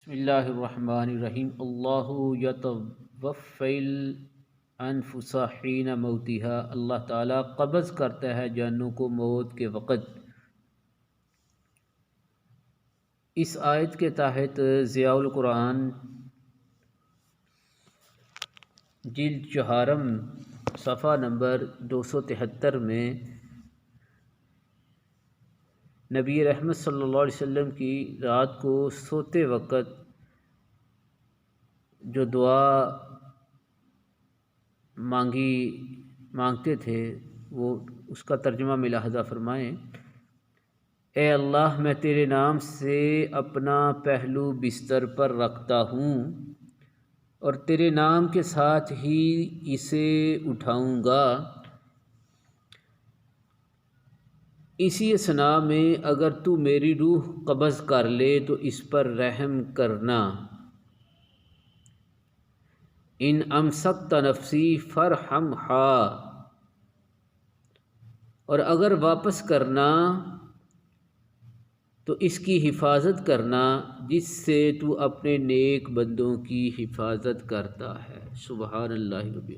بسم اللہ الرحمن الرحیم اللہ یتوفی الانفس حین موتها، اللہ تعالیٰ قبض کرتا ہے جانوں کو موت کے وقت۔ اس آیت کے تحت ضیاء القرآن جلد چہارم صفحہ نمبر 273 میں نبی رحمت صلی اللہ علیہ وسلم کی رات کو سوتے وقت جو دعا مانگتے تھے وہ اس کا ترجمہ ملاحظہ فرمائیں۔ اے اللہ، میں تیرے نام سے اپنا پہلو بستر پر رکھتا ہوں اور تیرے نام کے ساتھ ہی اسے اٹھاؤں گا۔ اسی اثناء میں اگر تو میری روح قبض کر لے تو اس پر رحم کرنا۔ ان امسکت نفسی فرحمھا، اور اگر واپس کرنا تو اس کی حفاظت کرنا جس سے تو اپنے نیک بندوں کی حفاظت کرتا ہے۔ سبحان اللہ رب۔